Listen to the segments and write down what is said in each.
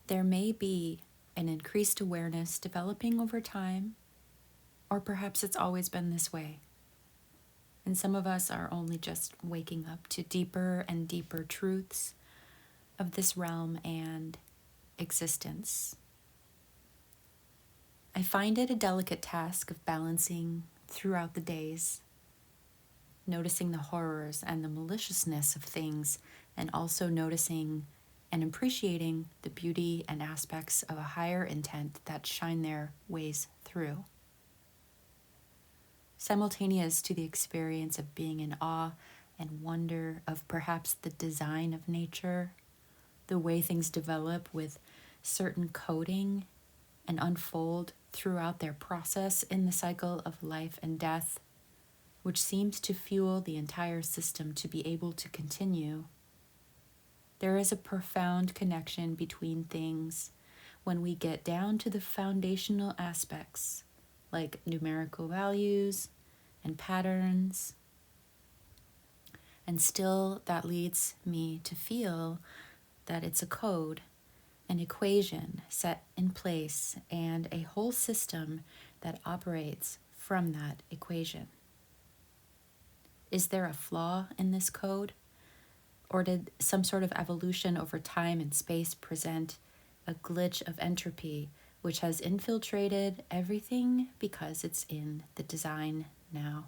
there may be an increased awareness developing over time, or perhaps it's always been this way. And some of us are only just waking up to deeper and deeper truths of this realm and existence. I find it a delicate task of balancing throughout the days, noticing the horrors and the maliciousness of things, and also noticing and appreciating the beauty and aspects of a higher intent that shine their ways through. Simultaneous to the experience of being in awe and wonder of perhaps the design of nature, the way things develop with certain coding and unfold throughout their process in the cycle of life and death, which seems to fuel the entire system to be able to continue. There is a profound connection between things when we get down to the foundational aspects, like numerical values and patterns. And still, that leads me to feel that it's a code, an equation set in place, and a whole system that operates from that equation. Is there a flaw in this code? Or did some sort of evolution over time and space present a glitch of entropy which has infiltrated everything because it's in the design now?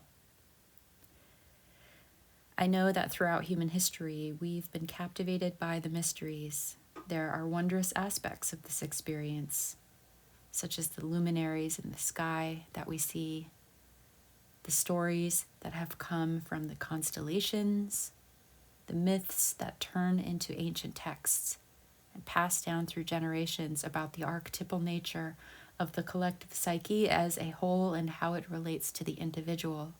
I know that throughout human history, we've been captivated by the mysteries. There are wondrous aspects of this experience, such as the luminaries in the sky that we see, the stories that have come from the constellations, the myths that turn into ancient texts and pass down through generations about the archetypal nature of the collective psyche as a whole and how it relates to the individual.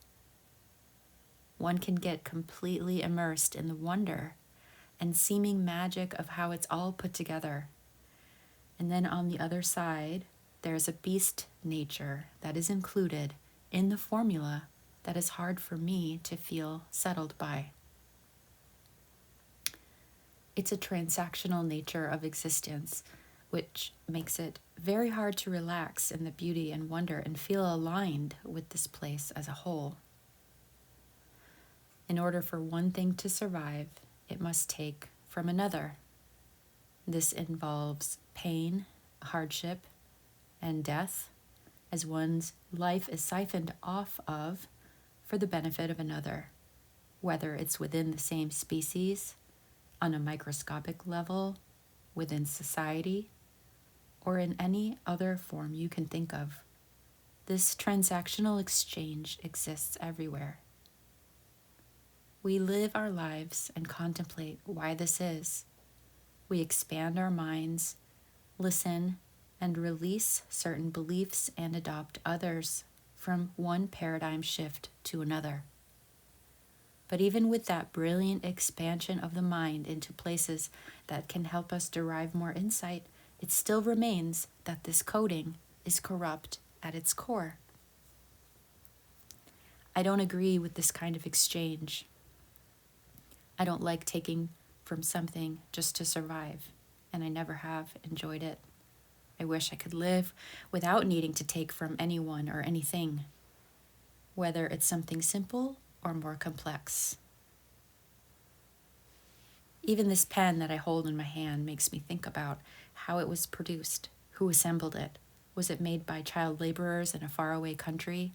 One can get completely immersed in the wonder and seeming magic of how it's all put together. And then on the other side, there's a beast nature that is included in the formula that is hard for me to feel settled by. It's a transactional nature of existence, which makes it very hard to relax in the beauty and wonder and feel aligned with this place as a whole. In order for one thing to survive, it must take from another. This involves pain, hardship, and death, as one's life is siphoned off of for the benefit of another, whether it's within the same species, on a microscopic level, within society, or in any other form you can think of. This transactional exchange exists everywhere. We live our lives and contemplate why this is. We expand our minds, listen, and release certain beliefs and adopt others from one paradigm shift to another. But even with that brilliant expansion of the mind into places that can help us derive more insight, it still remains that this coding is corrupt at its core. I don't agree with this kind of exchange. I don't like taking from something just to survive, and I never have enjoyed it. I wish I could live without needing to take from anyone or anything, whether it's something simple or more complex. Even this pen that I hold in my hand makes me think about how it was produced, who assembled it. Was it made by child laborers in a faraway country?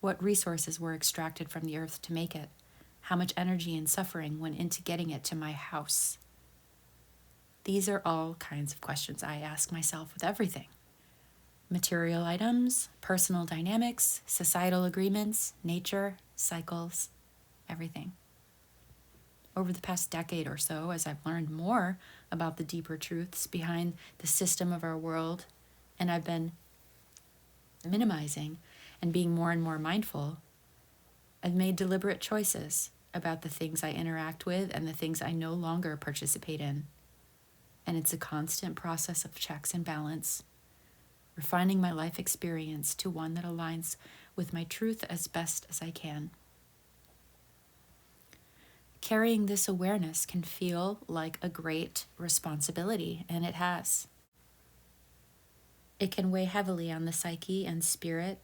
What resources were extracted from the earth to make it? How much energy and suffering went into getting it to my house? These are all kinds of questions I ask myself with everything. Material items, personal dynamics, societal agreements, nature, cycles, everything. Over the past decade or so, as I've learned more about the deeper truths behind the system of our world, and I've been minimizing and being more and more mindful, I've made deliberate choices about the things I interact with and the things I no longer participate in. And it's a constant process of checks and balance, refining my life experience to one that aligns with my truth as best as I can. Carrying this awareness can feel like a great responsibility, and it has. It can weigh heavily on the psyche and spirit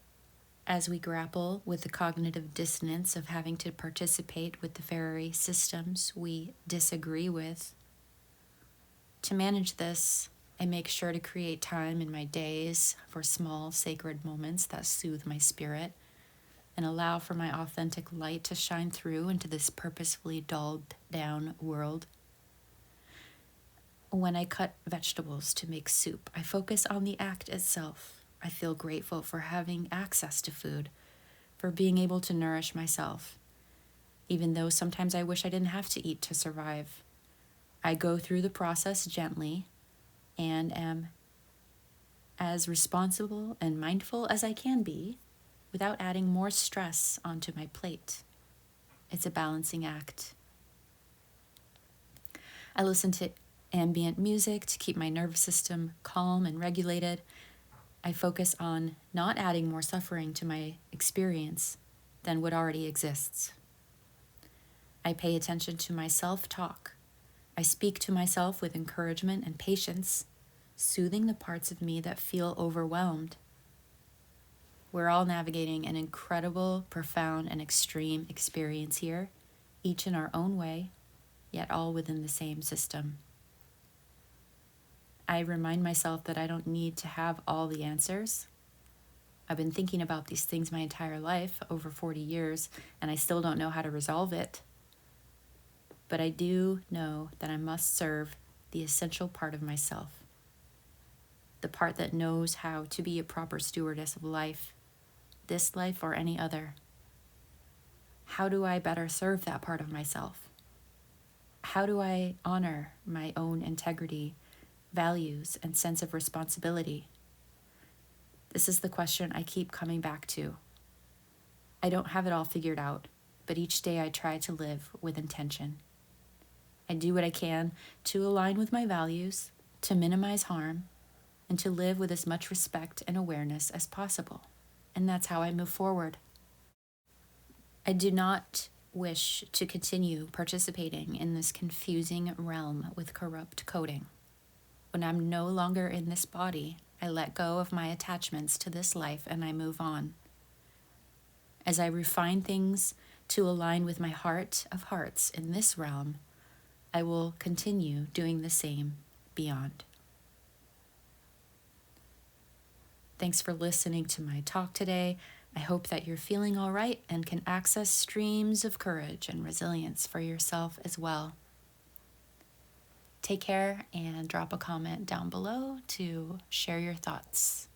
as we grapple with the cognitive dissonance of having to participate with the very systems we disagree with. To manage this, I make sure to create time in my days for small sacred moments that soothe my spirit and allow for my authentic light to shine through into this purposefully dulled down world. When I cut vegetables to make soup, I focus on the act itself. I feel grateful for having access to food, for being able to nourish myself, even though sometimes I wish I didn't have to eat to survive. I go through the process gently and am as responsible and mindful as I can be without adding more stress onto my plate. It's a balancing act. I listen to ambient music to keep my nervous system calm and regulated. I focus on not adding more suffering to my experience than what already exists. I pay attention to my self-talk. I speak to myself with encouragement and patience, soothing the parts of me that feel overwhelmed. We're all navigating an incredible, profound, and extreme experience here, each in our own way, yet all within the same system. I remind myself that I don't need to have all the answers. I've been thinking about these things my entire life, over 40 years, and I still don't know how to resolve it. But I do know that I must serve the essential part of myself, the part that knows how to be a proper stewardess of life, this life or any other. How do I better serve that part of myself? How do I honor my own integrity, values, and sense of responsibility? This is the question I keep coming back to. I don't have it all figured out, but each day I try to live with intention. I do what I can to align with my values, to minimize harm, and to live with as much respect and awareness as possible. And that's how I move forward. I do not wish to continue participating in this confusing realm with corrupt coding. When I'm no longer in this body, I let go of my attachments to this life and I move on. As I refine things to align with my heart of hearts in this realm, I will continue doing the same beyond. Thanks for listening to my talk today. I hope that you're feeling all right and can access streams of courage and resilience for yourself as well. Take care and drop a comment down below to share your thoughts.